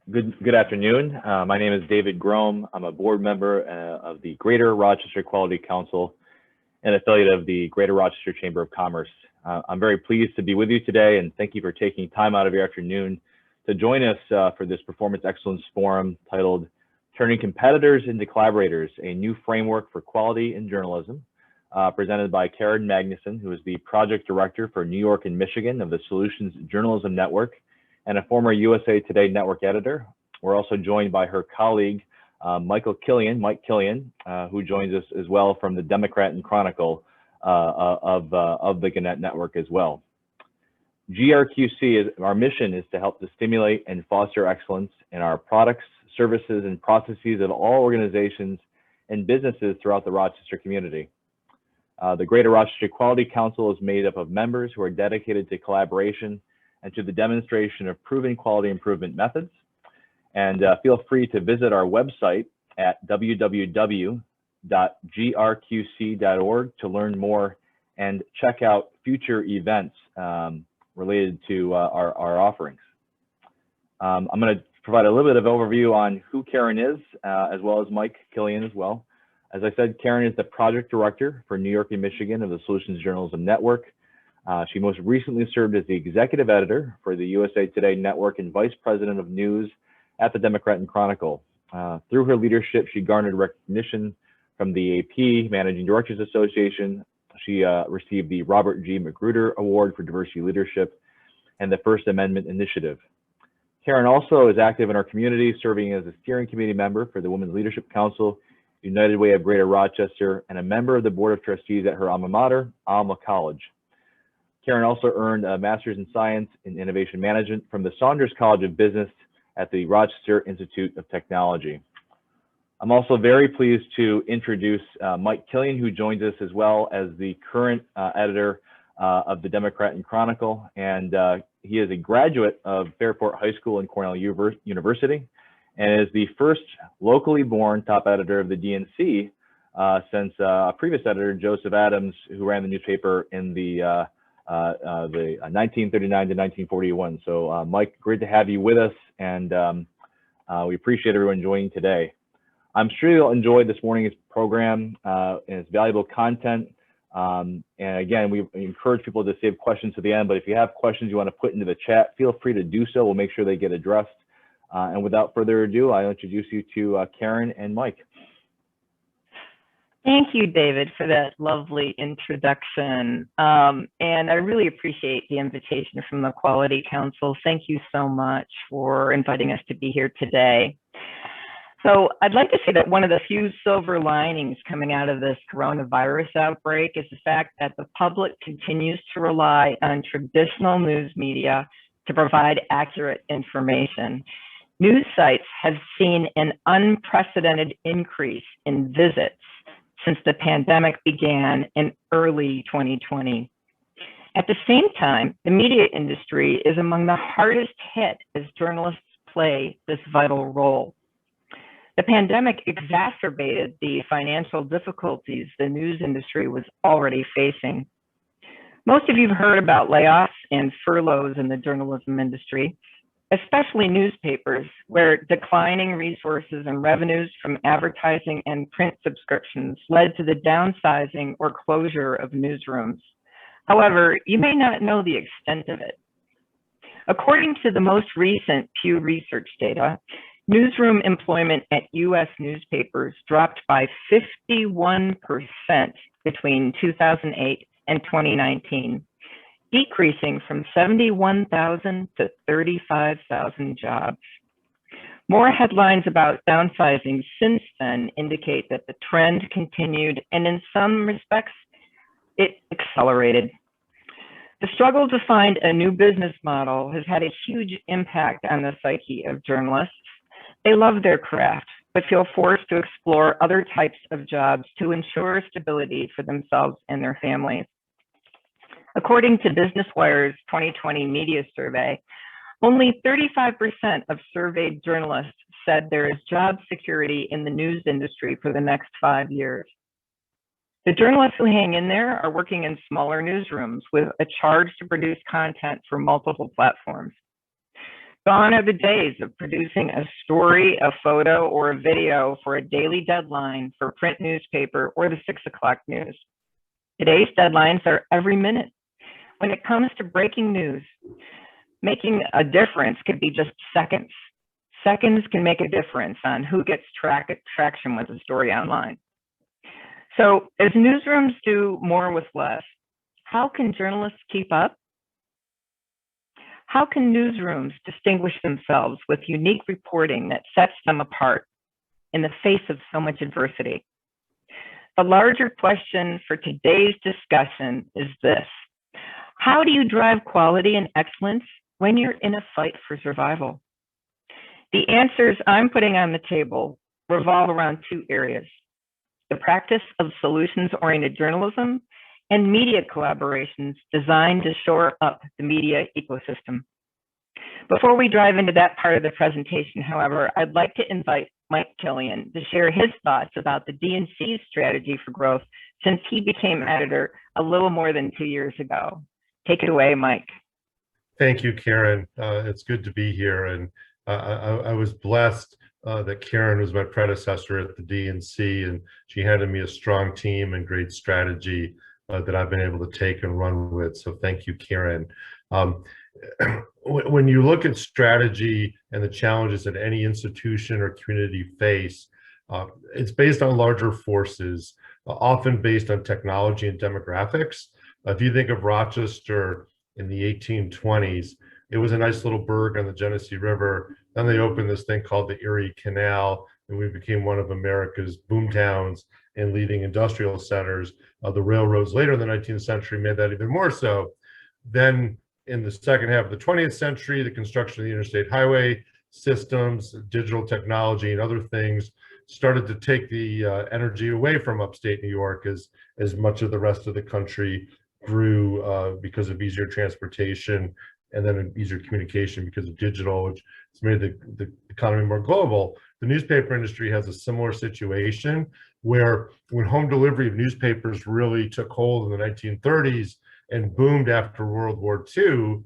Good afternoon. My name is David Grome. I'm a board member of the Greater Rochester Quality Council, an affiliate of the Greater Rochester Chamber of Commerce. I'm very pleased to be with you today, and thank you for taking time out of your afternoon to join us for this Performance Excellence Forum titled Turning Competitors into Collaborators, a New Framework for Quality in Journalism, presented by Karen Magnuson, who is the Project Director for New York and Michigan of the Solutions Journalism Network, and a former USA Today Network editor. We're also joined by her colleague, Mike Kilian, who joins us as well from the Democrat and Chronicle of the Gannett Network as well. GRQC, our mission is to help to stimulate and foster excellence in our products, services, and processes of all organizations and businesses throughout the Rochester community. The Greater Rochester Quality Council is made up of members who are dedicated to collaboration and to the demonstration of proven quality improvement methods. And feel free to visit our website at www.grqc.org to learn more and check out future events related to our offerings. I'm going to provide a little bit of overview on who Karen is, as well as Mike Kilian as well. As I said, Karen is the Project Director for New York and Michigan of the Solutions Journalism Network. She most recently served as the executive editor for the USA Today Network and vice president of news at the Democrat and Chronicle. Through her leadership, she garnered recognition from the AP Managing Directors Association. She received the Robert G. Magruder Award for Diversity Leadership and the First Amendment Initiative. Karen also is active in our community, serving as a steering committee member for the Women's Leadership Council, United Way of Greater Rochester, and a member of the Board of Trustees at her alma mater, Alma College. Karen also earned a Master's in Science and Innovation Management from the Saunders College of Business at the Rochester Institute of Technology. I'm also very pleased to introduce Mike Kilian, who joins us as well as the current editor of the Democrat and Chronicle, and he is a graduate of Fairport High School and Cornell University, and is the first locally born top editor of the DNC since a previous editor, Joseph Adams, who ran the newspaper in the 1939 to 1941. So Mike, great to have you with us, and we appreciate everyone joining today. I'm sure you'll enjoy this morning's program and its valuable content. And again, we encourage people to save questions to the end, but if you have questions you want to put into the chat, feel free to do so. We'll make sure they get addressed. And without further ado, I'll introduce you to Karen and Mike. Thank you, David, for that lovely introduction. And I really appreciate the invitation from the Quality Council. Thank you so much for inviting us to be here today. So I'd like to say that one of the few silver linings coming out of this coronavirus outbreak is the fact that the public continues to rely on traditional news media to provide accurate information. News sites have seen an unprecedented increase in visits since the pandemic began in early 2020. At the same time, the media industry is among the hardest hit as journalists play this vital role. The pandemic exacerbated the financial difficulties the news industry was already facing. Most of you have heard about layoffs and furloughs in the journalism industry, especially newspapers, where declining resources and revenues from advertising and print subscriptions led to the downsizing or closure of newsrooms. However, you may not know the extent of it. According to the most recent Pew Research data, newsroom employment at U.S. newspapers dropped by 51% between 2008 and 2019. Decreasing from 71,000 to 35,000 jobs. More headlines about downsizing since then indicate that the trend continued, and in some respects, it accelerated. The struggle to find a new business model has had a huge impact on the psyche of journalists. They love their craft, but feel forced to explore other types of jobs to ensure stability for themselves and their families. According to Business Wire's 2020 media survey, only 35% of surveyed journalists said there is job security in the news industry for the next 5 years. The journalists who hang in there are working in smaller newsrooms with a charge to produce content for multiple platforms. Gone are the days of producing a story, a photo, or a video for a daily deadline for print newspaper or the 6 o'clock news. Today's deadlines are every minute. When it comes to breaking news, making a difference could be just seconds. Seconds can make a difference on who gets traction with a story online. So as newsrooms do more with less, how can journalists keep up? How can newsrooms distinguish themselves with unique reporting that sets them apart in the face of so much adversity? The larger question for today's discussion is this: how do you drive quality and excellence when you're in a fight for survival? The answers I'm putting on the table revolve around two areas: the practice of solutions-oriented journalism and media collaborations designed to shore up the media ecosystem. Before we dive into that part of the presentation, however, I'd like to invite Mike Kilian to share his thoughts about the D&C's strategy for growth since he became editor a little more than 2 years ago. Take it away, Mike. Thank you, Karen. It's good to be here. And I was blessed that Karen was my predecessor at the D&C, and she handed me a strong team and great strategy that I've been able to take and run with. So thank you, Karen. When you look at strategy and the challenges that any institution or community face, it's based on larger forces, often based on technology and demographics. If you think of Rochester in the 1820s, it was a nice little burg on the Genesee River. Then they opened this thing called the Erie Canal, and we became one of America's boom towns and leading industrial centers. The railroads later in the 19th century made that even more so. Then in the second half of the 20th century, the construction of the interstate highway systems, digital technology, and other things started to take the energy away from upstate New York as much of the rest of the country grew because of easier transportation and then easier communication because of digital, which has made the economy more global. The newspaper industry has a similar situation where when home delivery of newspapers really took hold in the 1930s and boomed after World War II,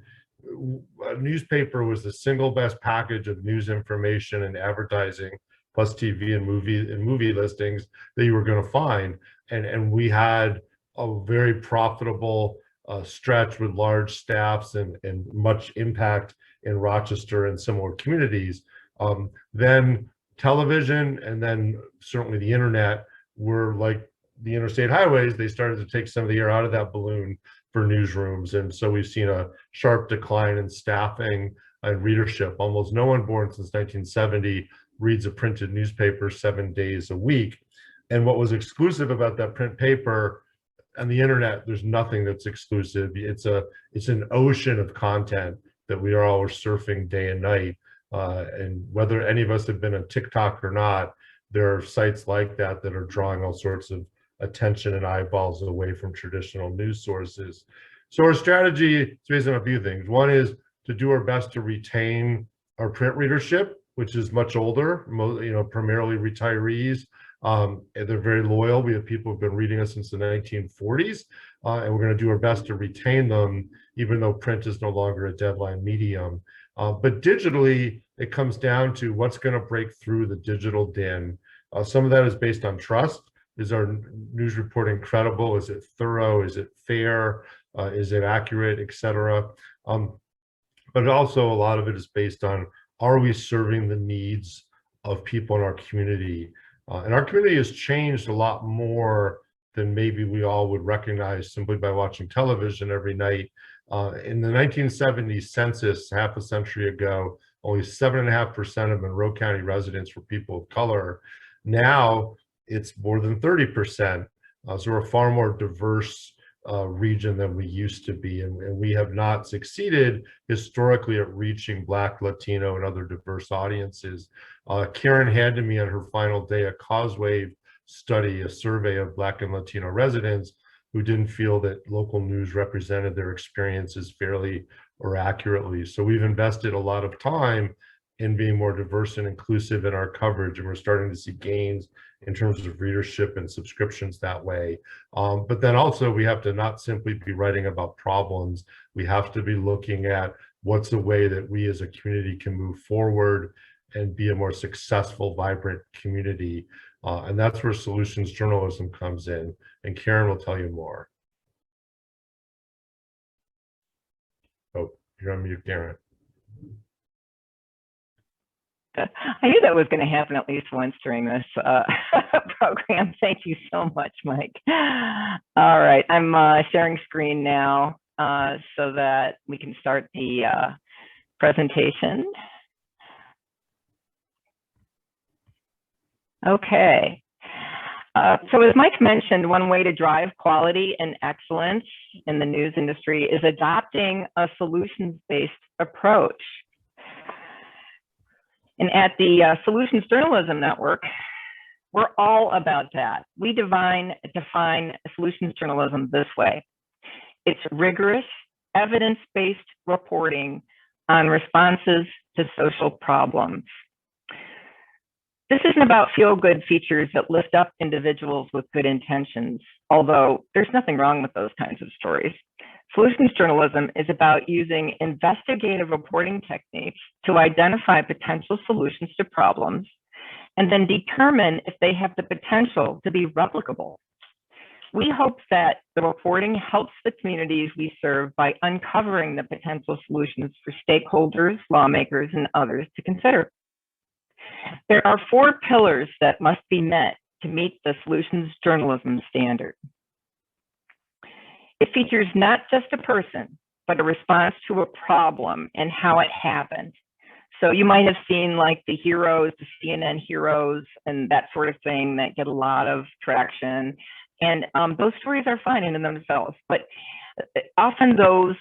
a newspaper was the single best package of news information and advertising, plus TV and movie listings that you were going to find. And we had a very profitable stretch with large staffs and much impact in Rochester and similar communities. Then television and then certainly the internet were like the interstate highways. They started to take some of the air out of that balloon for newsrooms. And so we've seen a sharp decline in staffing and readership. Almost no one born since 1970 reads a printed newspaper 7 days a week. And what was exclusive about that print paper and the internet, there's nothing that's exclusive. It's an ocean of content that we are all surfing day and night. And whether any of us have been on TikTok or not, there are sites like that that are drawing all sorts of attention and eyeballs away from traditional news sources. So our strategy is based on a few things. One is to do our best to retain our print readership, which is much older, primarily retirees. And they're very loyal. We have people who've been reading us since the 1940s, and we're going to do our best to retain them, even though print is no longer a deadline medium. But digitally, it comes down to what's going to break through the digital din. Some of that is based on trust. Is our news reporting credible? Is it thorough? Is it fair? Is it accurate, et cetera? But also a lot of it is based on, are we serving the needs of people in our community? And our community has changed a lot more than maybe we all would recognize simply by watching television every night. In the 1970s census, half a century ago, only 7.5% of Monroe County residents were people of color. Now it's more than 30%. So we're a far more diverse region than we used to be. And we have not succeeded historically at reaching Black, Latino, and other diverse audiences. Karen handed me on her final day a Causewave study, a survey of Black and Latino residents who didn't feel that local news represented their experiences fairly or accurately. So we've invested a lot of time in being more diverse and inclusive in our coverage, and we're starting to see gains in terms of readership and subscriptions that way. But then also we have to not simply be writing about problems. We have to be looking at what's the way that we as a community can move forward and be a more successful, vibrant community. And that's where solutions journalism comes in. And Karen will tell you more. Oh, you're on mute, Karen. I knew that was going to happen at least once during this program. Thank you so much, Mike. All right, I'm sharing screen now so that we can start the presentation. Okay. So as Mike mentioned, one way to drive quality and excellence in the news industry is adopting a solutions-based approach. And at the Solutions Journalism Network, we're all about that. We define solutions journalism this way. It's rigorous, evidence-based reporting on responses to social problems. This isn't about feel-good features that lift up individuals with good intentions, although there's nothing wrong with those kinds of stories. Solutions journalism is about using investigative reporting techniques to identify potential solutions to problems and then determine if they have the potential to be replicable. We hope that the reporting helps the communities we serve by uncovering the potential solutions for stakeholders, lawmakers, and others to consider. There are 4 pillars that must be met to meet the solutions journalism standard. It features not just a person, but a response to a problem and how it happened. So you might have seen like the heroes, the CNN heroes, and that sort of thing that get a lot of traction. And those stories are fine in themselves, but often those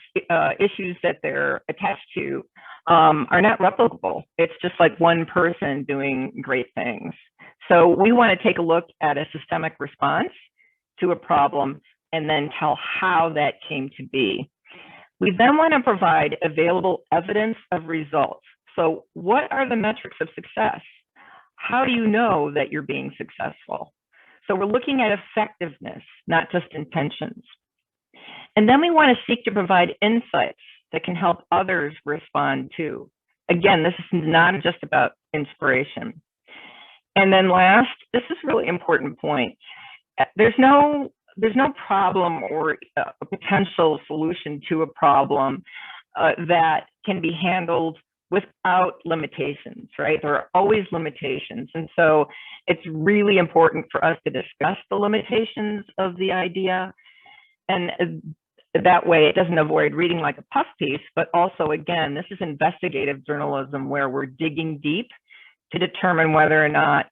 issues that they're attached to are not replicable. It's just like one person doing great things. So we want to take a look at a systemic response to a problem and then tell how that came to be. We then want to provide available evidence of results. So what are the metrics of success? How do you know that you're being successful? So we're looking at effectiveness, not just intentions. And then we want to seek to provide insights that can help others respond to. Again, this is not just about inspiration. And then last, this is a really important point. There's no problem or a potential solution to a problem that can be handled without limitations, right? There are always limitations. And so it's really important for us to discuss the limitations of the idea. And that way it doesn't avoid reading like a puff piece, but also, again, this is investigative journalism where we're digging deep to determine whether or not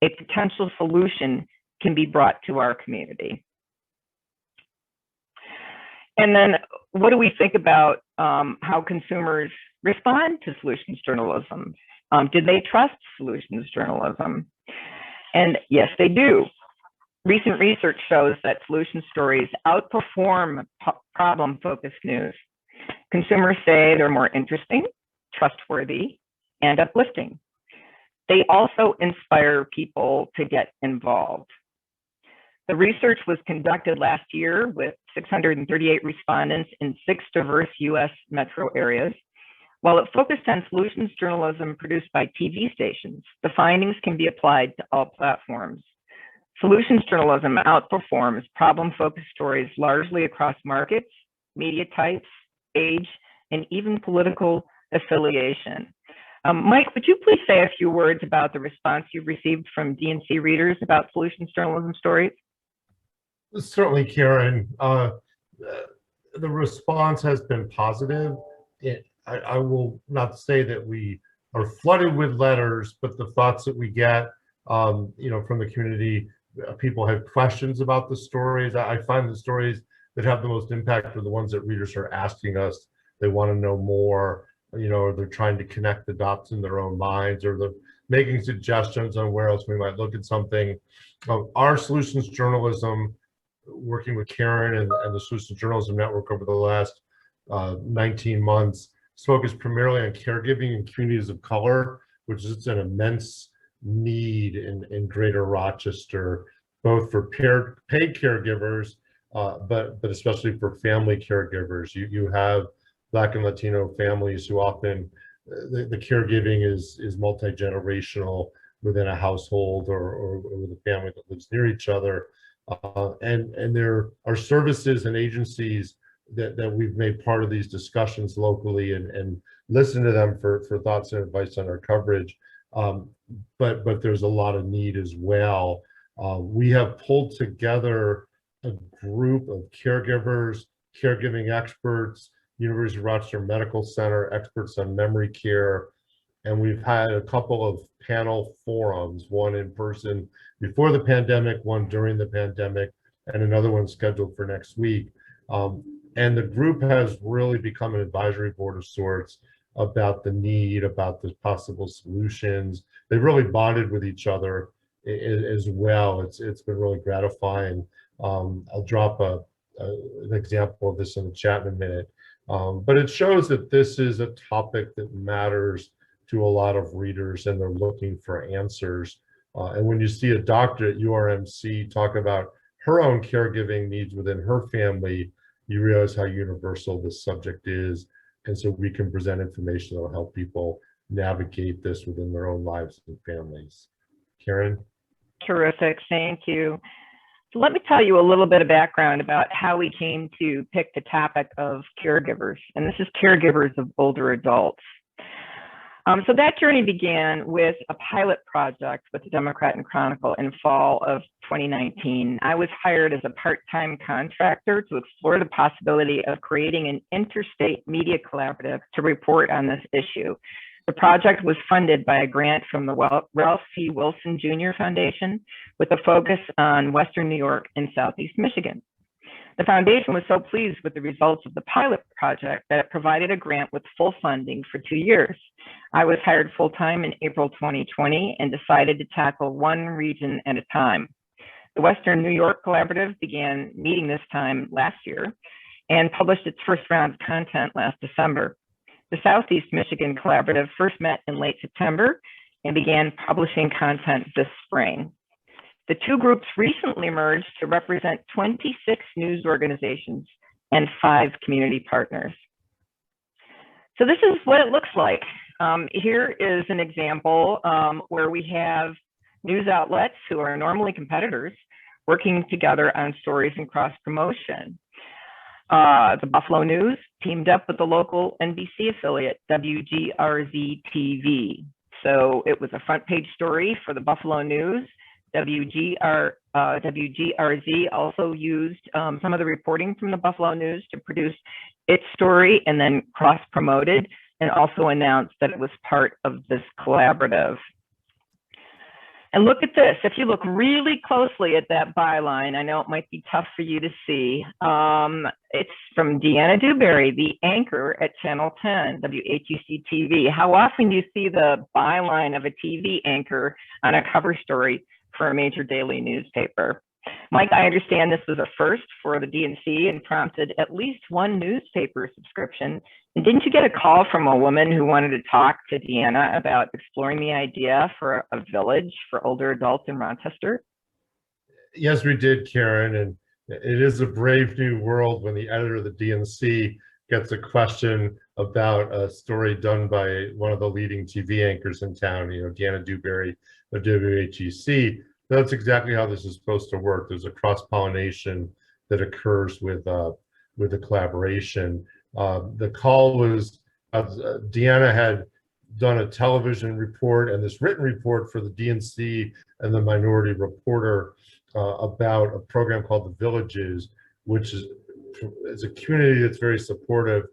a potential solution can be brought to our community. And then what do we think about how consumers respond to solutions journalism? Did they trust solutions journalism? And yes, they do. Recent research shows that solution stories outperform problem-focused news. Consumers say they're more interesting, trustworthy, and uplifting. They also inspire people to get involved. The research was conducted last year with 638 respondents in 6 diverse US metro areas. While it focused on solutions journalism produced by TV stations, the findings can be applied to all platforms. Solutions journalism outperforms problem-focused stories largely across markets, media types, age, and even political affiliation. Mike, would you please say a few words about the response you've received from DNC readers about solutions journalism stories? Certainly, Karen. The response has been positive. I will not say that we are flooded with letters, but the thoughts that we get, from the community, people have questions about the stories. I find the stories that have the most impact are the ones that readers are asking us. They want to know more, or they're trying to connect the dots in their own minds, or they're making suggestions on where else we might look at something. Our solutions journalism, working with Karen and the Solutions Journalism Network over the last 19 months, is focused primarily on caregiving in communities of color, which is an immense need in greater Rochester, both for paid caregivers, but especially for family caregivers. You have Black and Latino families who often the caregiving is multi-generational within a household or with a family that lives near each other. And there are services and agencies that we've made part of these discussions locally and listen to them for thoughts and advice on our coverage. But there's a lot of need as well. We have pulled together a group of caregivers, caregiving experts, University of Rochester Medical Center, experts on memory care, and we've had a couple of panel forums, one in person before the pandemic, one during the pandemic, and another one scheduled for next week. And the group has really become an advisory board of sorts about the need, about the possible solutions. They've really bonded with each other as well. It's been really gratifying. I'll drop an example of this in the chat in a minute. But it shows that this is a topic that matters to a lot of readers and they're looking for answers. And when you see a doctor at URMC talk about her own caregiving needs within her family, you realize how universal this subject is. And so we can present information that will help people navigate this within their own lives and families. Karen? Terrific, thank you. So let me tell you a little bit of background about how we came to pick the topic of caregivers, and this is caregivers of older adults. So that journey began with a pilot project with the Democrat and Chronicle in fall of 2019. I was hired as a part-time contractor to explore the possibility of creating an interstate media collaborative to report on this issue. The project was funded by a grant from the Ralph C. Wilson Jr. Foundation with a focus on Western New York and Southeast Michigan. The foundation was so pleased with the results of the pilot project that it provided a grant with full funding for 2 years. I was hired full-time in April 2020 and decided to tackle one region at a time. The Western New York Collaborative began meeting this time last year and published its first round of content last December. The Southeast Michigan Collaborative first met in late September and began publishing content this spring. The two groups recently merged to represent 26 news organizations and 5 community partners. So this is what it looks like. Here is an example where we have news outlets who are normally competitors working together on stories and cross-promotion. The Buffalo News teamed up with the local NBC affiliate, WGRZ-TV. So it was a front page story for the Buffalo News. WGRZ also used some of the reporting from the Buffalo News to produce its story and then cross-promoted and also announced that it was part of this collaborative. And look at this. If you look really closely at that byline, I know it might be tough for you to see. It's from Deanna Dewberry, the anchor at Channel 10, WHUC-TV. How often do you see the byline of a TV anchor on a cover story for a major daily newspaper? Mike, I understand this was a first for the DNC and prompted at least one newspaper subscription. And didn't you get a call from a woman who wanted to talk to Deanna about exploring the idea for a village for older adults in Rochester? Yes, we did, Karen. And it is a brave new world when the editor of the DNC gets a question about a story done by one of the leading TV anchors in town, Deanna Dewberry of WHEC. That's exactly how this is supposed to work. There's a cross-pollination that occurs with the collaboration. The call was, Deanna had done a television report and this written report for the DNC and the Minority Reporter about a program called The Villages, which is a community that's very supportive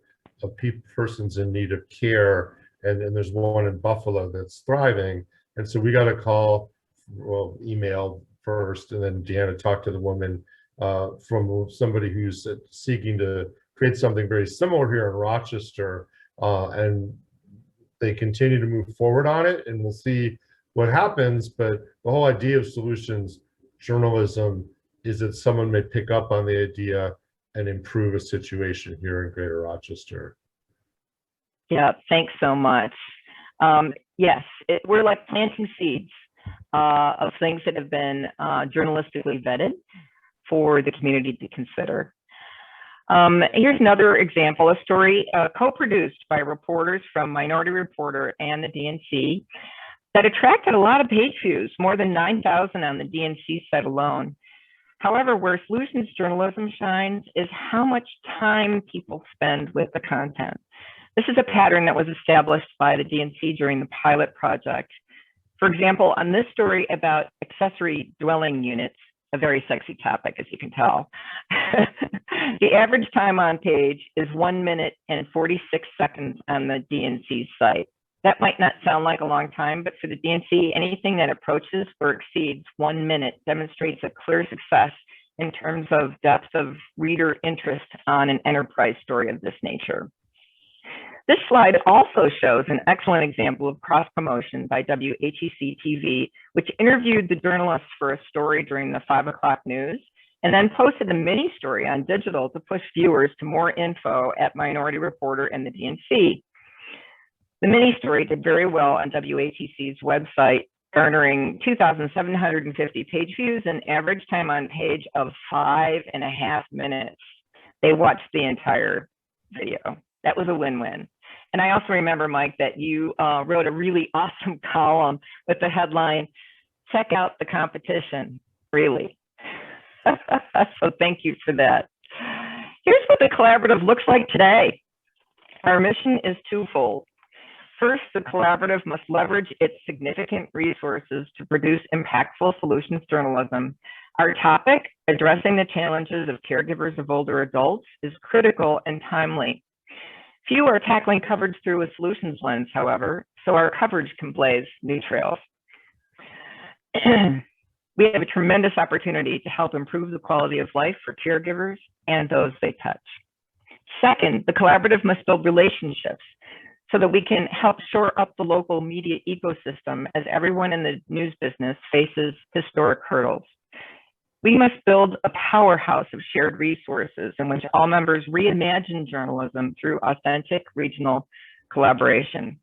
of persons in need of care. And there's one in Buffalo that's thriving. And so we got a call, well, email first, and then Deanna talked to the woman from somebody who's seeking to create something very similar here in Rochester, and they continue to move forward on it, and we'll see what happens. But the whole idea of solutions journalism is that someone may pick up on the idea and improve a situation here in Greater Rochester. Yeah, thanks so much. Yes, we're like planting seeds of things that have been journalistically vetted for the community to consider. Here's another example, a story co-produced by reporters from Minority Reporter and the DNC that attracted a lot of page views, more than 9,000 on the DNC site alone. However, where solutions journalism shines is how much time people spend with the content. This is a pattern that was established by the DNC during the pilot project. For example, on this story about accessory dwelling units, a very sexy topic, as you can tell, the average time on page is 1 minute and 46 seconds on the DNC site. That might not sound like a long time, but for the DNC, anything that approaches or exceeds 1 minute demonstrates a clear success in terms of depth of reader interest on an enterprise story of this nature. This slide also shows an excellent example of cross-promotion by WHEC-TV, which interviewed the journalists for a story during the 5 o'clock news, and then posted a mini story on digital to push viewers to more info at Minority Reporter and the DNC. The mini story did very well on WHEC's website, garnering 2,750 page views and average time on page of 5.5 minutes. They watched the entire video. That was a win-win. And I also remember, Mike, that you wrote a really awesome column with the headline, "Check out the competition," really. So thank you for that. Here's what the collaborative looks like today. Our mission is twofold. First, the collaborative must leverage its significant resources to produce impactful solutions journalism. Our topic, addressing the challenges of caregivers of older adults, is critical and timely. Few are tackling coverage through a solutions lens, however, so our coverage can blaze new trails. We have a tremendous opportunity to help improve the quality of life for caregivers and those they touch. Second, the collaborative must build relationships so that we can help shore up the local media ecosystem as everyone in the news business faces historic hurdles. We must build a powerhouse of shared resources in which all members reimagine journalism through authentic regional collaboration.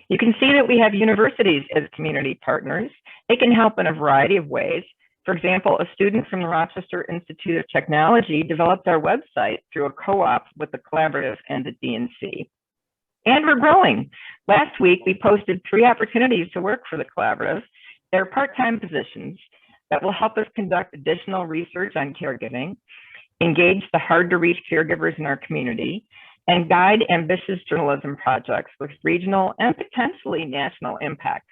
You can see that we have universities as community partners. They can help in a variety of ways. For example, a student from the Rochester Institute of Technology developed our website through a co-op with the collaborative and the DNC. And we're growing. Last week, we posted 3 opportunities to work for the collaborative. They're part-time positions that will help us conduct additional research on caregiving, engage the hard-to-reach caregivers in our community, and guide ambitious journalism projects with regional and potentially national impact.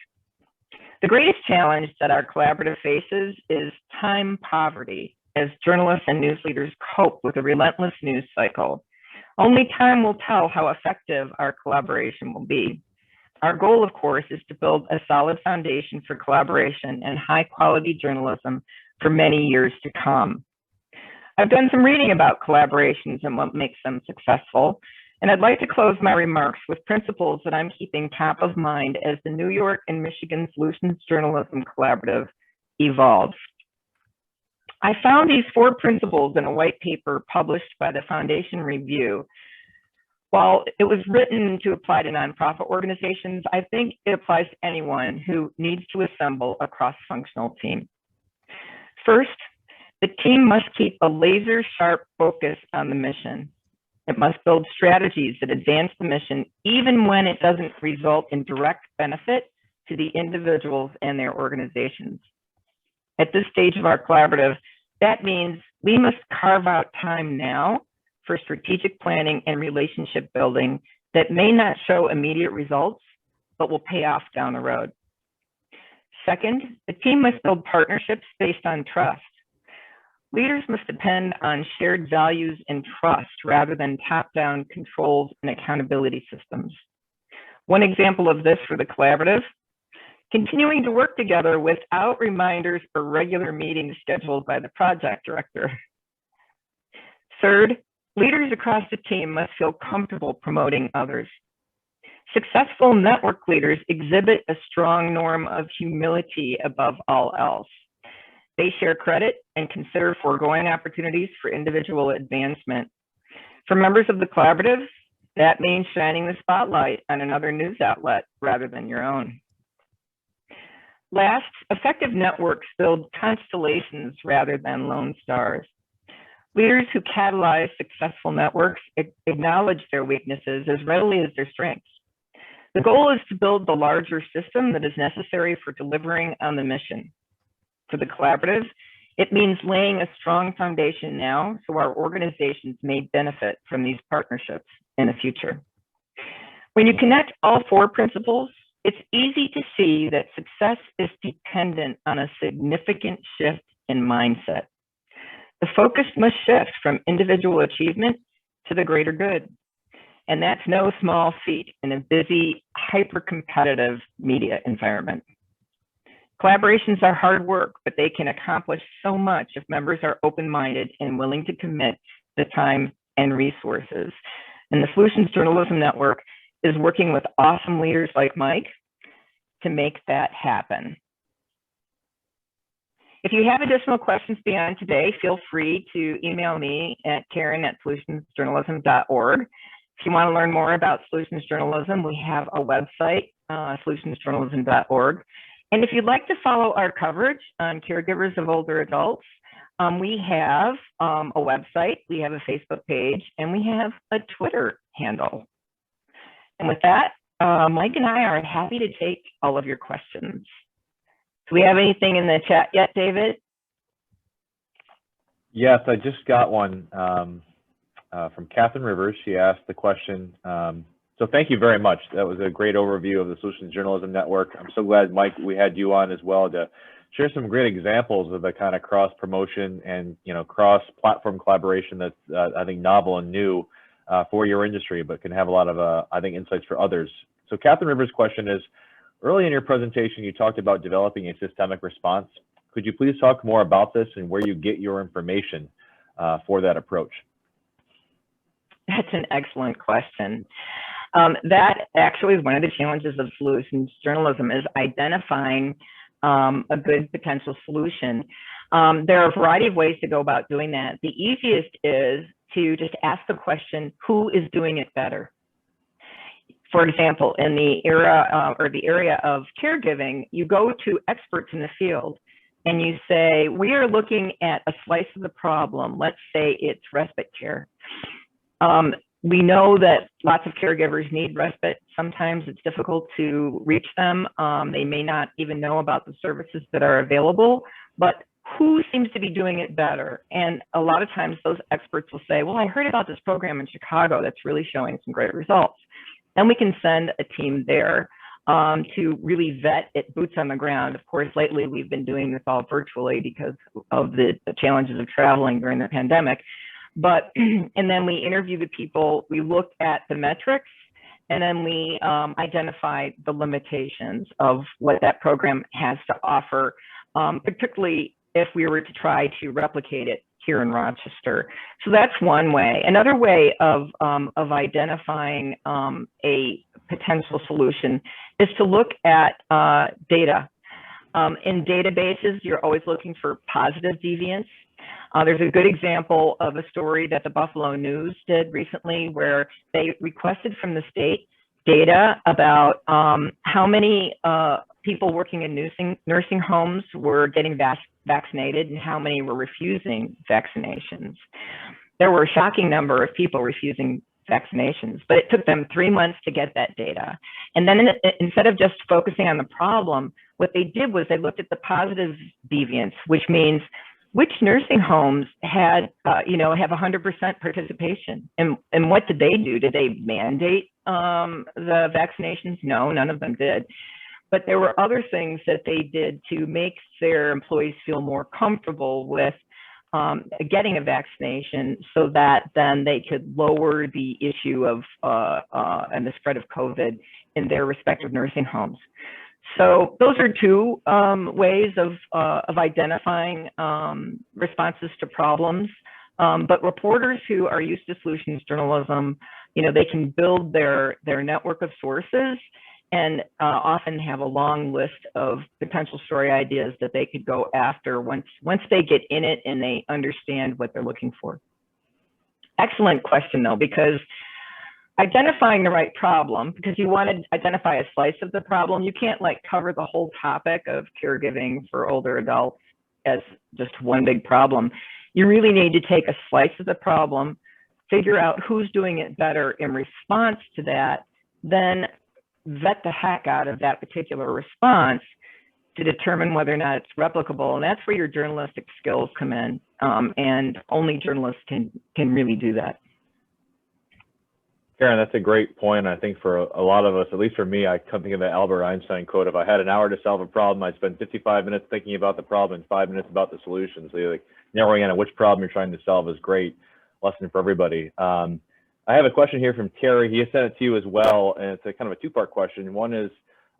The greatest challenge that our collaborative faces is time poverty as journalists and news leaders cope with a relentless news cycle. Only time will tell how effective our collaboration will be. Our goal, of course, is to build a solid foundation for collaboration and high-quality journalism for many years to come. I've done some reading about collaborations and what makes them successful, and I'd like to close my remarks with principles that I'm keeping top of mind as the New York and Michigan Solutions Journalism Collaborative evolves. I found these 4 principles in a white paper published by the Foundation Review. While it was written to apply to nonprofit organizations, I think it applies to anyone who needs to assemble a cross-functional team. First, the team must keep a laser-sharp focus on the mission. It must build strategies that advance the mission even when it doesn't result in direct benefit to the individuals and their organizations. At this stage of our collaborative, that means we must carve out time now for strategic planning and relationship building that may not show immediate results, but will pay off down the road. Second, the team must build partnerships based on trust. Leaders must depend on shared values and trust rather than top-down controls and accountability systems. One example of this for the collaborative, continuing to work together without reminders or regular meetings scheduled by the project director. Third, leaders across the team must feel comfortable promoting others. Successful network leaders exhibit a strong norm of humility above all else. They share credit and consider foregoing opportunities for individual advancement. For members of the collaborative, that means shining the spotlight on another news outlet rather than your own. Last, effective networks build constellations rather than lone stars. Leaders who catalyze successful networks acknowledge their weaknesses as readily as their strengths. The goal is to build the larger system that is necessary for delivering on the mission. For the collaborative, it means laying a strong foundation now so our organizations may benefit from these partnerships in the future. When you connect all four principles, it's easy to see that success is dependent on a significant shift in mindset. The focus must shift from individual achievement to the greater good. And that's no small feat in a busy, hyper-competitive media environment. Collaborations are hard work, but they can accomplish so much if members are open-minded and willing to commit the time and resources. And the Solutions Journalism Network is working with awesome leaders like Mike to make that happen. If you have additional questions beyond today, feel free to email me at karen@solutionsjournalism.org. If you want to learn more about Solutions Journalism, we have a website, solutionsjournalism.org. And if you'd like to follow our coverage on caregivers of older adults, we have a website, we have a Facebook page, and we have a Twitter handle. And with that, Mike and I are happy to take all of your questions. Do we have anything in the chat yet, David? Yes, I just got one from Catherine Rivers. She asked the question. So thank you very much. That was a great overview of the Solutions Journalism Network. I'm so glad, Mike, we had you on as well to share some great examples of the kind of cross promotion and cross-platform collaboration that's I think novel and new for your industry, but can have a lot of I think insights for others. So Catherine Rivers' question is, early in your presentation, you talked about developing a systemic response. Could you please talk more about this and where you get your information for that approach? That's an excellent question. That actually is one of the challenges of solutions journalism, is identifying a good potential solution. There are a variety of ways to go about doing that. The easiest is to just ask the question, who is doing it better? For example, in the era or the area of caregiving, you go to experts in the field and you say, we are looking at a slice of the problem. Let's say it's respite care. We know that lots of caregivers need respite. Sometimes it's difficult to reach them. They may not even know about the services that are available, but who seems to be doing it better? And a lot of times those experts will say, well, I heard about this program in Chicago that's really showing some great results. Then we can send a team there to really vet it boots on the ground. Of course, lately we've been doing this all virtually because of the challenges of traveling during the pandemic. But, and then we interview the people, we look at the metrics, and then we identify the limitations of what that program has to offer, particularly if we were to try to replicate it here in Rochester. So that's one way. Another way of identifying a potential solution is to look at data. In databases, you're always looking for positive deviance. There's a good example of a story that the Buffalo News did recently where they requested from the state data about how many people working in nursing homes were getting vaccinated and how many were refusing vaccinations. There were a shocking number of people refusing vaccinations, but it took them 3 months to get that data. And then instead of just focusing on the problem, what they did was they looked at the positive deviance, which means which nursing homes had, have 100% participation. And what did they do? Did they mandate the vaccinations? No, none of them did. But there were other things that they did to make their employees feel more comfortable with getting a vaccination so that then they could lower the issue of and the spread of COVID in their respective nursing homes. So those are two ways of identifying responses to problems. But reporters who are used to solutions journalism, they can build their network of sources and often have a long list of potential story ideas that they could go after once they get in it and they understand what they're looking for. Excellent question though, because identifying the right problem, because you want to identify a slice of the problem, you can't cover the whole topic of caregiving for older adults as just one big problem. You really need to take a slice of the problem, figure out who's doing it better in response to that, then vet the heck out of that particular response to determine whether or not it's replicable. And that's where your journalistic skills come in. And only journalists can really do that. Karen, that's a great point. I think for a lot of us, at least for me, I come think of the Albert Einstein quote: if I had an hour to solve a problem, I'd spend 55 minutes thinking about the problem and 5 minutes about the solution. So like narrowing in on which problem you're trying to solve is great lesson for everybody. I have a question here from Terry. He has sent it to you as well, and it's a kind of a two-part question. One is,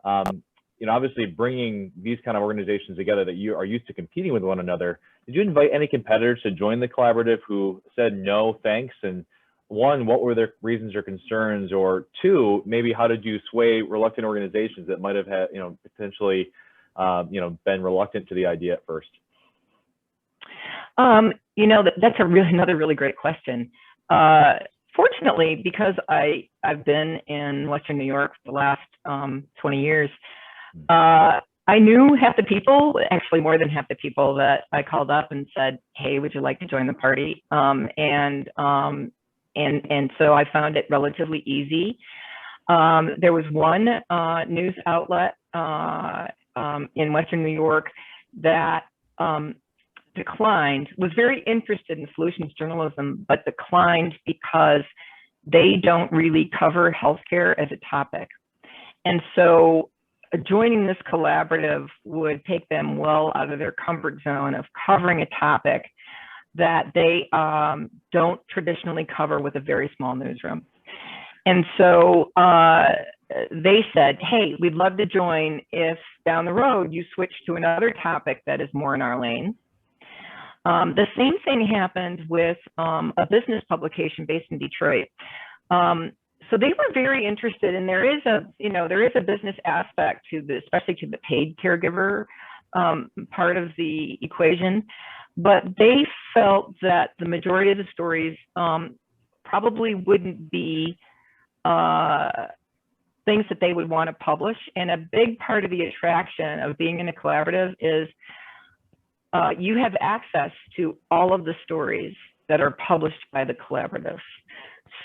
you know, obviously bringing these kind of organizations together that you are used to competing with one another. Did you invite any competitors to join the collaborative who said no, thanks? And one, what were their reasons or concerns? Or two, maybe how did you sway reluctant organizations that might have had, you know, potentially, you know, been reluctant to the idea at first? You know, that's another really great question. Fortunately, because I've been in Western New York for the last 20 years, I knew half the people, actually more than half the people that I called up and said, hey, would you like to join the party? And so I found it relatively easy. There was one news outlet in Western New York that declined, was very interested in solutions journalism, but declined because they don't really cover healthcare as a topic. And so joining this collaborative would take them well out of their comfort zone of covering a topic that they don't traditionally cover with a very small newsroom. And so they said, hey, we'd love to join if down the road you switch to another topic that is more in our lane. The same thing happened with a business publication based in Detroit. So they were very interested, and there is a business aspect to this, especially to the paid caregiver part of the equation. But they felt that the majority of the stories probably wouldn't be things that they would want to publish. And a big part of the attraction of being in a collaborative is you have access to all of the stories that are published by the collaborative.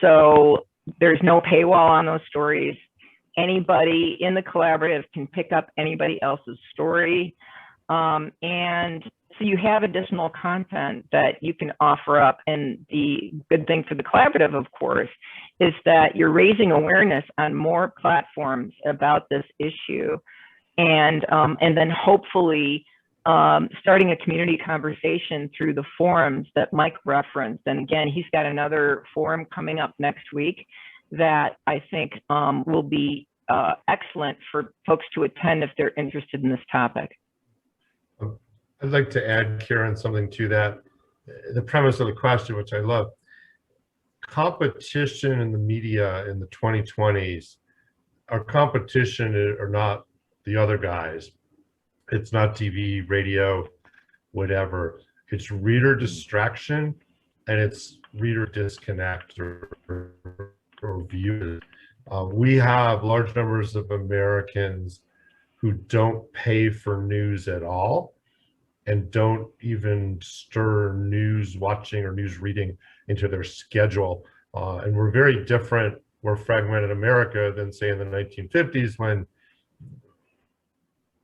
So there's no paywall on those stories. Anybody in the collaborative can pick up anybody else's story. And so you have additional content that you can offer up. And the good thing for the collaborative, of course, is that you're raising awareness on more platforms about this issue. And then hopefully starting a community conversation through the forums that Mike referenced. And again, he's got another forum coming up next week that I think will be excellent for folks to attend if they're interested in this topic. I'd like to add, Karen, something to that. The premise of the question, which I love, competition in the media in the 2020s, our competition are not the other guys. It's not TV, radio, whatever. It's reader distraction and it's reader disconnect or view. We have large numbers of Americans who don't pay for news at all and don't even stir news watching or news reading into their schedule. And we're very different, we're fragmented America than say in the 1950s when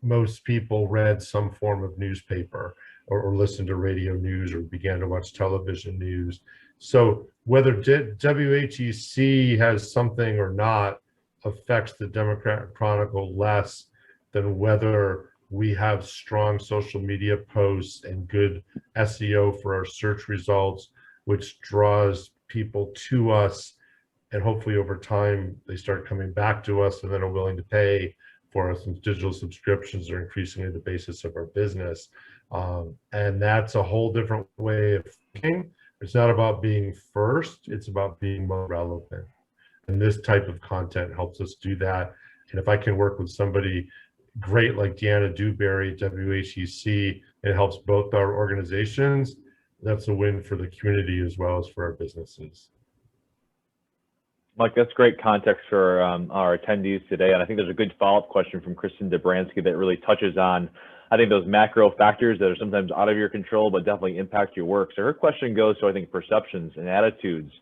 most people read some form of newspaper or listened to radio news or began to watch television news. So whether WHEC has something or not affects the Democrat and Chronicle less than whether we have strong social media posts and good SEO for our search results, which draws people to us. And hopefully over time, they start coming back to us and then are willing to pay for us. And digital subscriptions are increasingly the basis of our business. And that's a whole different way of thinking. It's not about being first, it's about being more relevant. And this type of content helps us do that. And if I can work with somebody great like Deanna Dewberry, WHEC, it helps both our organizations, that's a win for the community as well as for our businesses. Mike, that's great context for our attendees today. And I think there's a good follow-up question from Kristen Dobransky that really touches on I think those macro factors that are sometimes out of your control, but definitely impact your work. So her question goes to, I think, perceptions and attitudes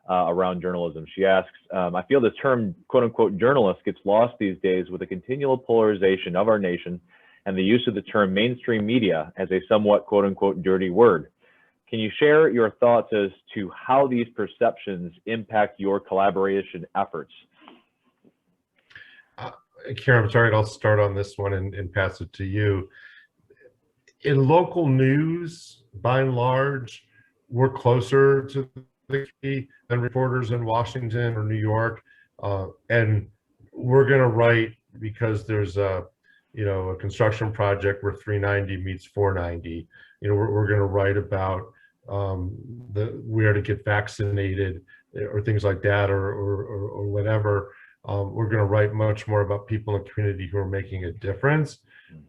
around journalism. She asks, I feel the term quote unquote journalist gets lost these days with the continual polarization of our nation and the use of the term mainstream media as a somewhat quote unquote dirty word. Can you share your thoughts as to how these perceptions impact your collaboration efforts? Karen, I'm sorry, I'll start on this one and pass it to you. In local news, by and large, we're closer to the key than reporters in Washington or New York. And we're going to write because there's a construction project where 390 meets 490. We're going to write about where to get vaccinated or things like that or whatever. We're going to write much more about people in the community who are making a difference.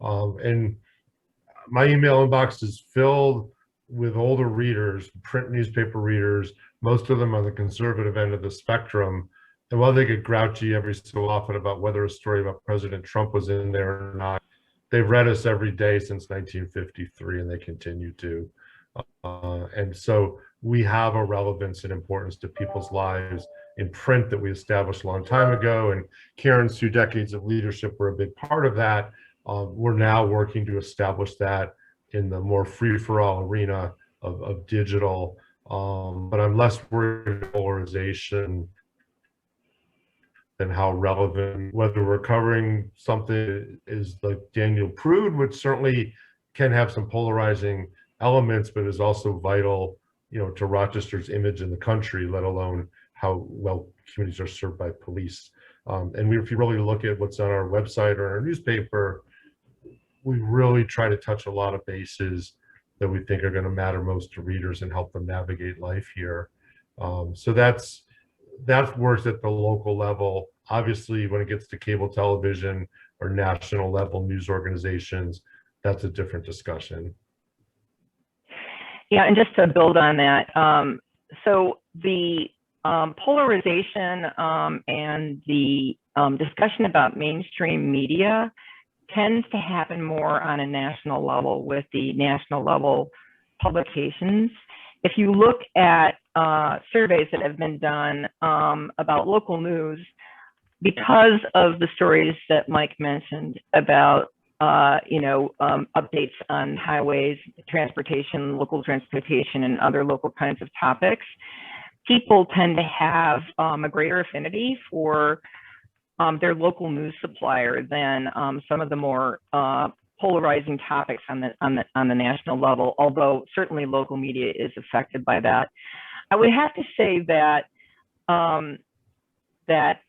And my email inbox is filled with older readers, print newspaper readers, most of them on the conservative end of the spectrum. And while they get grouchy every so often about whether a story about President Trump was in there or not, they've read us every day since 1953, and they continue to. And so we have a relevance and importance to people's lives in print that we established a long time ago. And Karen's 2 decades of leadership were a big part of that. We're now working to establish that in the more free-for-all arena of digital. But I'm less worried about polarization than how relevant, whether we're covering something is like Daniel Prude, which certainly can have some polarizing elements, but is also vital, to Rochester's image in the country, let alone how well communities are served by police. And if you really look at what's on our website or our newspaper, we really try to touch a lot of bases that we think are going to matter most to readers and help them navigate life here. So that works at the local level. Obviously, when it gets to cable television or national level news organizations, that's a different discussion. Yeah, and just to build on that, so the polarization and the discussion about mainstream media tends to happen more on a national level with the national level publications. If you look at surveys that have been done about local news, because of the stories that Mike mentioned about updates on highways, transportation, local transportation, and other local kinds of topics, people tend to have a greater affinity for their local news supplier than some of the more polarizing topics on the national level, although certainly local media is affected by that. I would have to say that that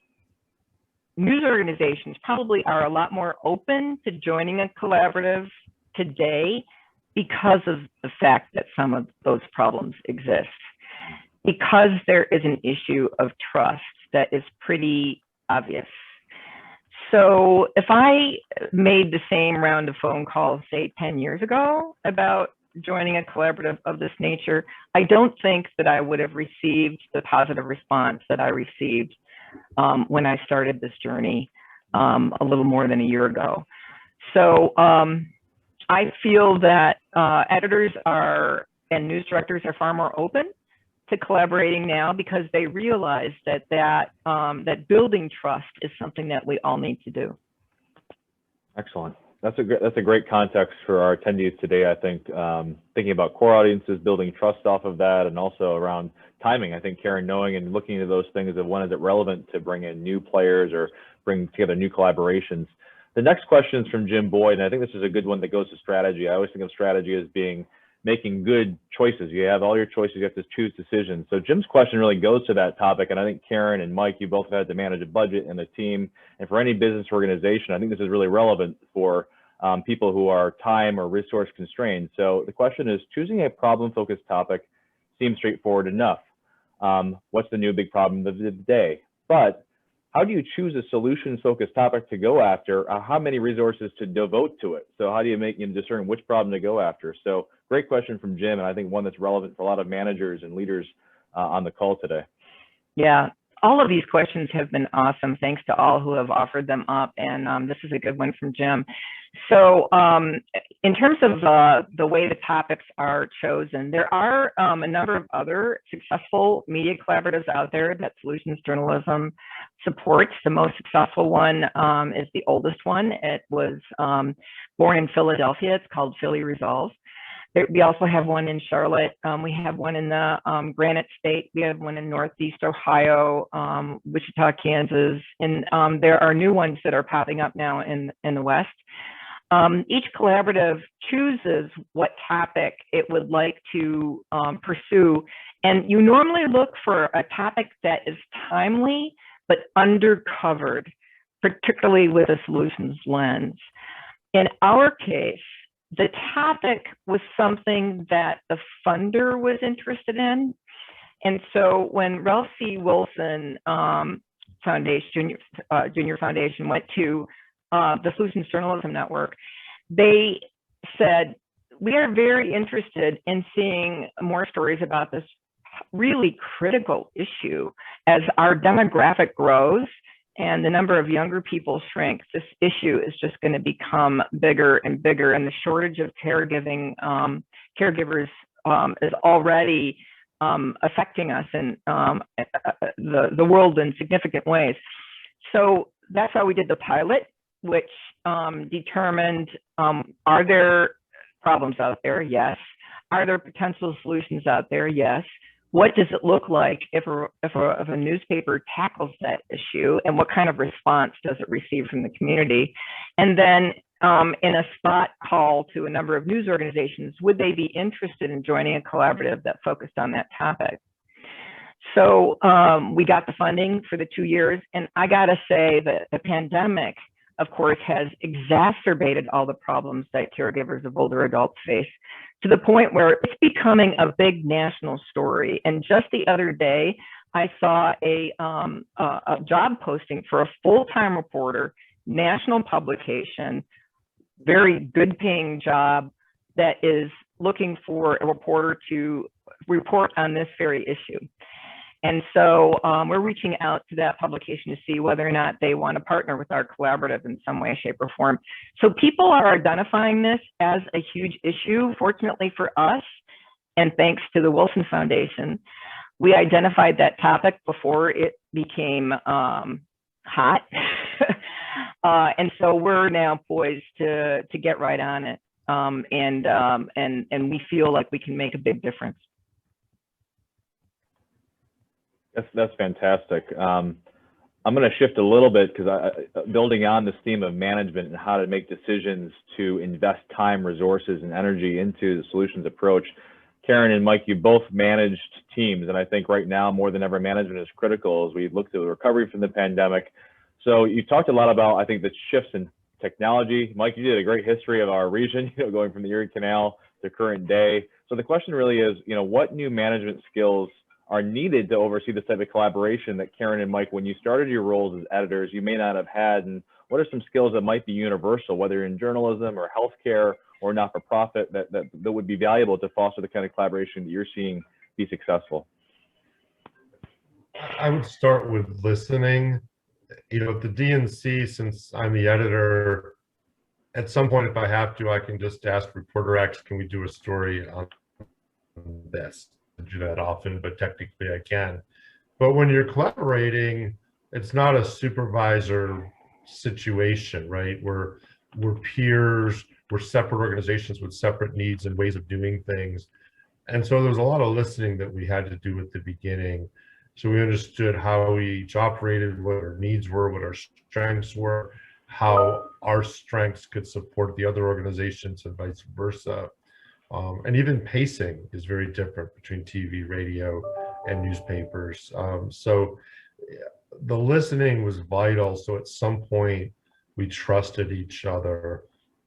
news organizations probably are a lot more open to joining a collaborative today because of the fact that some of those problems exist, because there is an issue of trust that is pretty obvious. So if I made the same round of phone calls, say 10 years ago, about joining a collaborative of this nature, I don't think that I would have received the positive response that I received when I started this journey a little more than a year ago. So I feel that editors and news directors are far more open to collaborating now because they realize that building trust is something that we all need to do. Excellent. That's a great context for our attendees today. I think thinking about core audiences, building trust off of that, and also around timing. I think Karen, knowing and looking into those things of when is it relevant to bring in new players or bring together new collaborations. The next question is from Jim Boyd, and I think this is a good one that goes to strategy. I always think of strategy as making good choices. You have all your choices, you have to choose decisions. So Jim's question really goes to that topic. And I think Karen and Mike, you both had to manage a budget and a team. And for any business organization, I think this is really relevant for people who are time or resource constrained. So the question is, choosing a problem-focused topic seems straightforward enough. What's the new big problem of the day? But how do you choose a solutions-focused topic to go after? How many resources to devote to it? So how do you discern which problem to go after? So great question from Jim, and I think one that's relevant for a lot of managers and leaders on the call today. Yeah, all of these questions have been awesome. Thanks to all who have offered them up. And this is a good one from Jim. So in terms of the way the topics are chosen, there are a number of other successful media collaboratives out there that Solutions Journalism supports. The most successful one is the oldest one. It was born in Philadelphia. It's called Philly Resolve. We also have one in Charlotte. We have one in the Granite State. We have one in Northeast Ohio, Wichita, Kansas. And there are new ones that are popping up now in the West. Each collaborative chooses what topic it would like to pursue. And you normally look for a topic that is timely, but undercovered, particularly with a solutions lens. In our case, the topic was something that the funder was interested in. And so when Ralph C. Wilson Foundation, Junior Foundation went to the Solutions Journalism Network, they said, we are very interested in seeing more stories about this really critical issue. As our demographic grows and the number of younger people shrinks, this issue is just going to become bigger and bigger, and the shortage of caregivers is already affecting us in the world in significant ways. So that's how we did the pilot, which determined, are there problems out there? Yes. Are there potential solutions out there? Yes. What does it look like if a newspaper tackles that issue, and what kind of response does it receive from the community? And then in a spot call to a number of news organizations, would they be interested in joining a collaborative that focused on that topic? So we got the funding for the 2 years, and I gotta say that the pandemic, of course, has exacerbated all the problems that caregivers of older adults face, to the point where it's becoming a big national story. And just the other day, I saw a job posting for a full-time reporter, national publication, very good paying job, that is looking for a reporter to report on this very issue. And so we're reaching out to that publication to see whether or not they want to partner with our collaborative in some way, shape, or form. So people are identifying this as a huge issue. Fortunately for us, and thanks to the Wilson Foundation, we identified that topic before it became hot. And so we're now poised to get right on it. And we feel like we can make a big difference. That's fantastic. I'm going to shift a little bit, because building on this theme of management and how to make decisions to invest time, resources, and energy into the solutions approach. Karen and Mike, you both managed teams, and I think right now more than ever, management is critical as we look to the recovery from the pandemic. So you talked a lot about, I think, the shifts in technology. Mike, you did a great history of our region, going from the Erie Canal to current day. So the question really is, what new management skills are needed to oversee this type of collaboration that Karen and Mike, when you started your roles as editors, you may not have had? And what are some skills that might be universal, whether in journalism or healthcare or not-for-profit, that would be valuable to foster the kind of collaboration that you're seeing be successful? I would start with listening. The DNC, since I'm the editor, at some point, if I have to, I can just ask reporter X, can we do a story on this? I do that often, but technically I can. But when you're collaborating, it's not a supervisor situation, right? We're peers, we're separate organizations with separate needs and ways of doing things. And so there was a lot of listening that we had to do at the beginning. So we understood how we each operated, what our needs were, what our strengths were, how our strengths could support the other organizations and vice versa. And even pacing is very different between TV, radio, and newspapers. So the listening was vital. So at some point we trusted each other,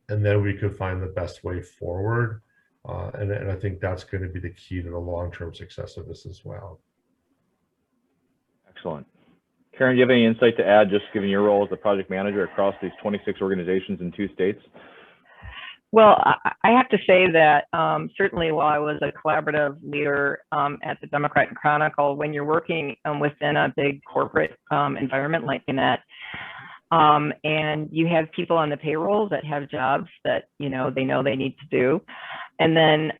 and then we could find the best way forward. And I think that's going to be the key to the long-term success of this as well. Excellent. Karen, do you have any insight to add, just given your role as the project manager across these 26 organizations in 2 states? Well, I have to say that certainly while I was a collaborative leader at the Democrat and Chronicle, when you're working within a big corporate environment like that, and you have people on the payroll that have jobs that they know they need to do, and then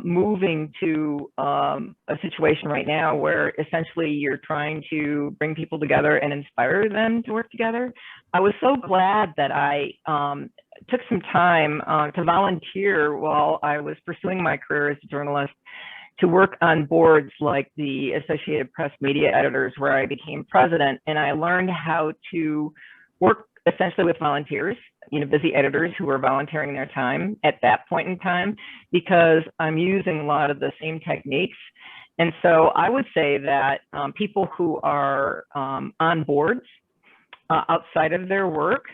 moving to a situation right now where essentially you're trying to bring people together and inspire them to work together. I was so glad that I took some time to volunteer while I was pursuing my career as a journalist to work on boards like the Associated Press Media Editors, where I became president, and I learned how to work essentially with volunteers, busy editors who were volunteering their time at that point in time, because I'm using a lot of the same techniques. And so I would say that people who are on boards outside of their work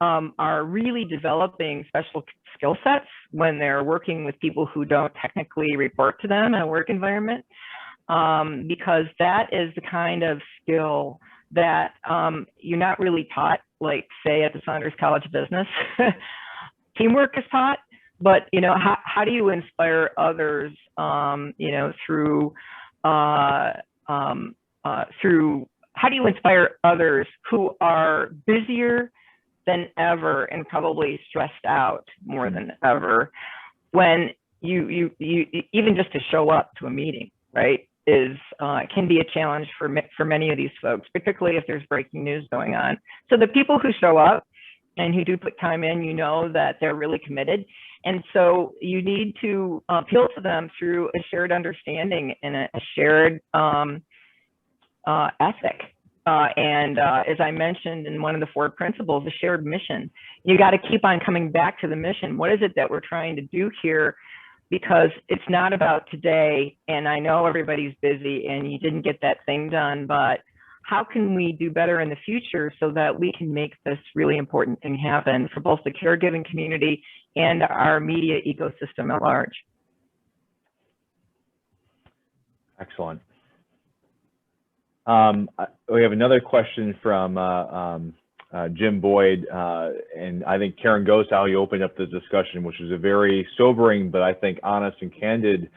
are really developing special skill sets when they're working with people who don't technically report to them in a work environment, because that is the kind of skill that you're not really taught, like say at the Saunders College of Business. Teamwork is taught, but how do you inspire others, through how do you inspire others who are busier than ever and probably stressed out more than ever, when you even just to show up to a meeting, right, is can be a challenge for many of these folks, particularly if there's breaking news going on. So the people who show up and who do put time in, that they're really committed. And so you need to appeal to them through a shared understanding and a shared ethic. And as I mentioned in one of the 4 principles, a shared mission. You got to keep on coming back to the mission. What is it that we're trying to do here? Because it's not about today, and I know everybody's busy and you didn't get that thing done, but how can we do better in the future so that we can make this really important thing happen for both the caregiving community and our media ecosystem at large? Excellent. We have another question from Jim Boyd, and I think Karen goes how you opened up the discussion, which is a very sobering, but I think honest and candid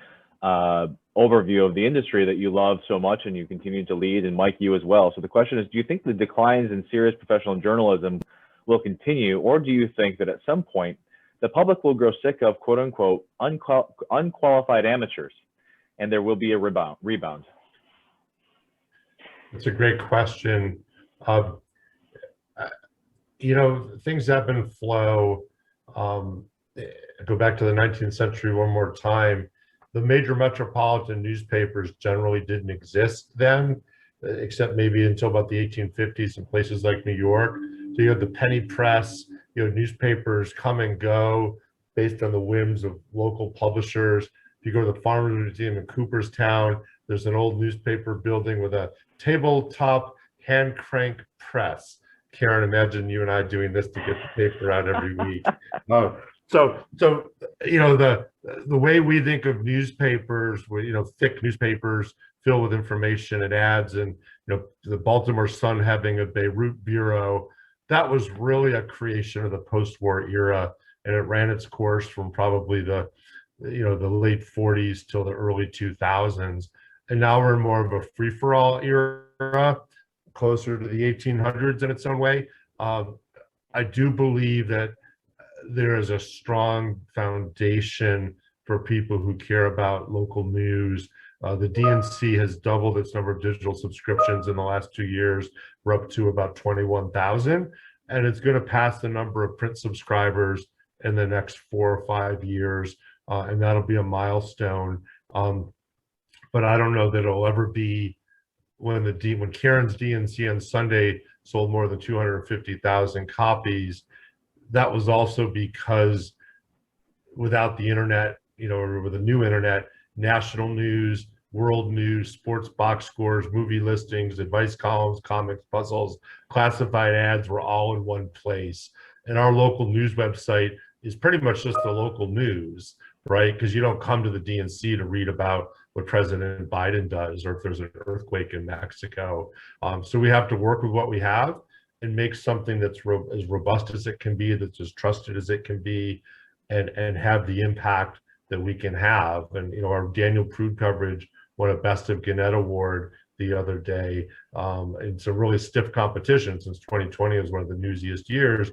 overview of the industry that you love so much and you continue to lead, and Mike, you as well. So the question is, do you think the declines in serious professional journalism will continue, or do you think that at some point the public will grow sick of quote unquote unqualified amateurs and there will be a rebound? It's a great question. Things ebb and flow. Go back to the 19th century one more time. The major metropolitan newspapers generally didn't exist then, except maybe until about the 1850s in places like New York. So you had the penny press, newspapers come and go based on the whims of local publishers. If you go to the Farmers Museum in Cooperstown, there's an old newspaper building with a tabletop hand crank press. Karen, imagine you and I doing this to get the paper out every week. So the way we think of newspapers, thick newspapers filled with information and ads, and the Baltimore Sun having a Beirut bureau, that was really a creation of the post-war era, and it ran its course from probably the late 40s till the early 2000s, and now we're in more of a free-for-all era, closer to the 1800s in its own way. I do believe that there is a strong foundation for people who care about local news. The DNC has doubled its number of digital subscriptions in the last 2 years. We're up to about 21,000, and it's going to pass the number of print subscribers in the next 4 or 5 years, and that'll be a milestone. But I don't know that it'll ever be when Karen's DNC on Sunday sold more than 250,000 copies. That was also because without the internet, or with the new internet, national news, world news, sports box scores, movie listings, advice columns, comics, puzzles, classified ads were all in one place. And our local news website is pretty much just the local news, right? Because you don't come to the DNC to read about what President Biden does, or if there's an earthquake in Mexico. So we have to work with what we have and make something that's as robust as it can be, that's as trusted as it can be. and have the impact that we can have. And our Daniel Prude coverage won a Best of Gannett Award the other day. It's a really stiff competition since 2020 was one of the newsiest years.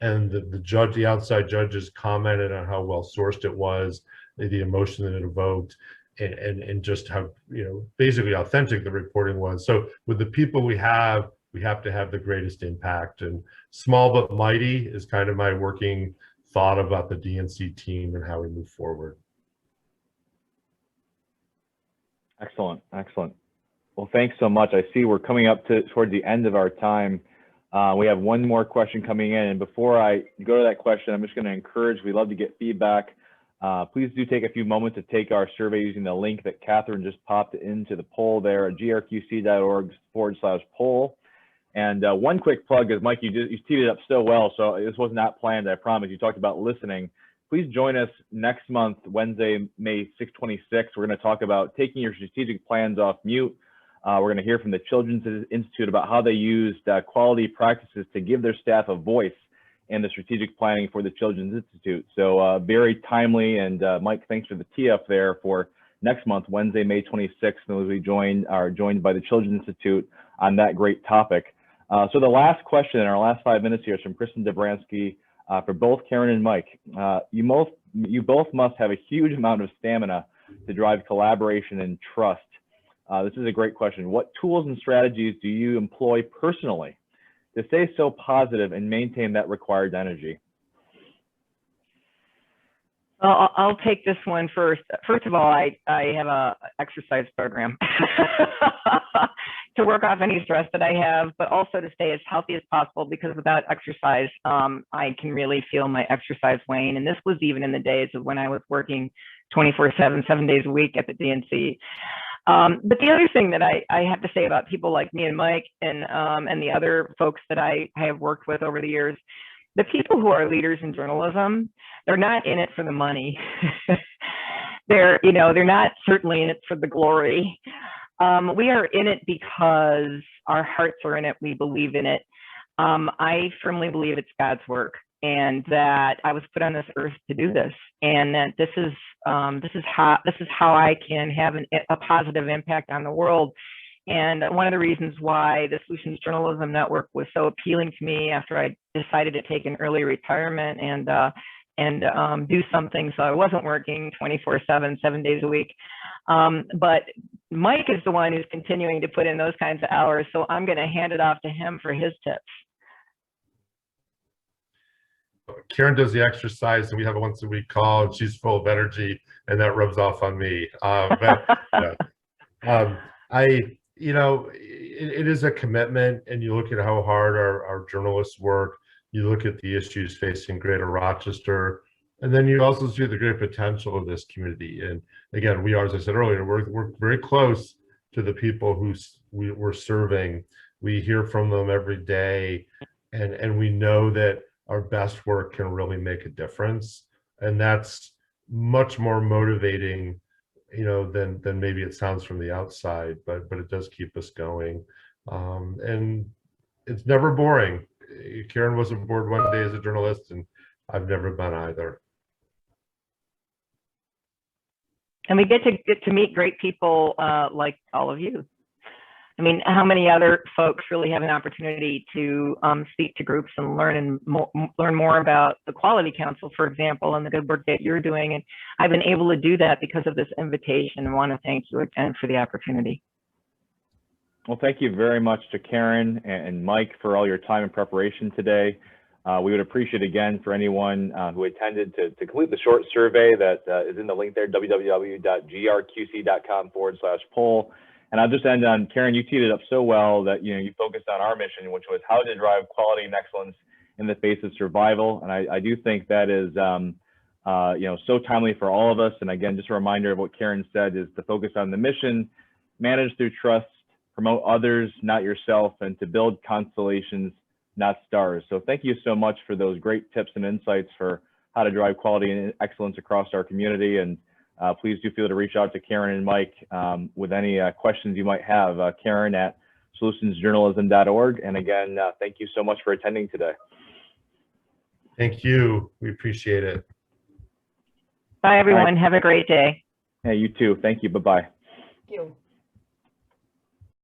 And the outside judges commented on how well sourced it was, the emotion that it evoked, and just how basically authentic the reporting was. So with the people we have to have the greatest impact. And small but mighty is kind of my working thought about the DNC team and how we move forward. Excellent, excellent. Well, thanks so much. I see we're coming up toward the end of our time. We have one more question coming in. And before I go to that question, I'm just going to encourage, we love to get feedback. Please do take a few moments to take our survey using the link that Catherine just popped into the poll there at grqc.org/poll. And one quick plug is, Mike, you teed it up so well. So this was not planned, I promise. You talked about listening. Please join us next month, Wednesday, May 626. We're going to talk about taking your strategic plans off mute. We're going to hear from the Children's Institute about how they used quality practices to give their staff a voice in the strategic planning for the Children's Institute. So very timely. And Mike, thanks for the tee up there for next month, Wednesday, May 26th, and we are joined by the Children's Institute on that great topic. So the last question in our last 5 minutes here is from Kristen Dobransky for both Karen and Mike. You both must have a huge amount of stamina to drive collaboration and trust. This is a great question. What tools and strategies do you employ personally to stay so positive and maintain that required energy? Well, I'll take this one first. First of all, I have a exercise program to work off any stress that I have, but also to stay as healthy as possible, because without exercise, I can really feel my exercise wane. And this was even in the days of when I was working 24/7, 7 days a week at the DNC. But the other thing that I have to say about people like me and Mike and the other folks that I have worked with over the years, the people who are leaders in journalism, they're not in it for the money. They're not certainly in it for the glory. We are in it because our hearts are in it. We believe in it. I firmly believe it's God's work, and that I was put on this earth to do this, and that this is how I can have a positive impact on the world. And one of the reasons why the Solutions Journalism Network was so appealing to me after I decided to take an early retirement and do something so I wasn't working 24/7, 7 days a week. But Mike is the one who's continuing to put in those kinds of hours, so I'm going to hand it off to him for his tips. Karen does the exercise, and we have a once a week call, and she's full of energy, and that rubs off on me. It is a commitment, and you look at how hard our journalists work. You look at the issues facing Greater Rochester, and then you also see the great potential of this community. And again, we are, as I said earlier, we're very close to the people who we're serving. We hear from them every day, and we know that our best work can really make a difference. And that's much more motivating, than maybe it sounds from the outside, but it does keep us going. And it's never boring. Karen wasn't bored one day as a journalist, and I've never been either. And we get to meet great people like all of you. I mean, how many other folks really have an opportunity to speak to groups and learn more about the Quality Council, for example, and the good work that you're doing? And I've been able to do that because of this invitation, and want to thank you again for the opportunity. Well, thank you very much to Karen and Mike for all your time and preparation today. We would appreciate, again, for anyone who attended to complete the short survey that is in the link there, www.grqc.com/poll. And I'll just end on, Karen, you teed it up so well that you focused on our mission, which was how to drive quality and excellence in the face of survival. And I do think that is so timely for all of us. And again, just a reminder of what Karen said is to focus on the mission, manage through trust, promote others, not yourself, and to build constellations, not stars. So thank you so much for those great tips and insights for how to drive quality and excellence across our community. And please do feel to reach out to Karen and Mike with any questions you might have. Karen at solutionsjournalism.org. And again, thank you so much for attending today. Thank you. We appreciate it. Bye, everyone. Have a great day. Hey, you too. Thank you. Bye-bye. Thank you.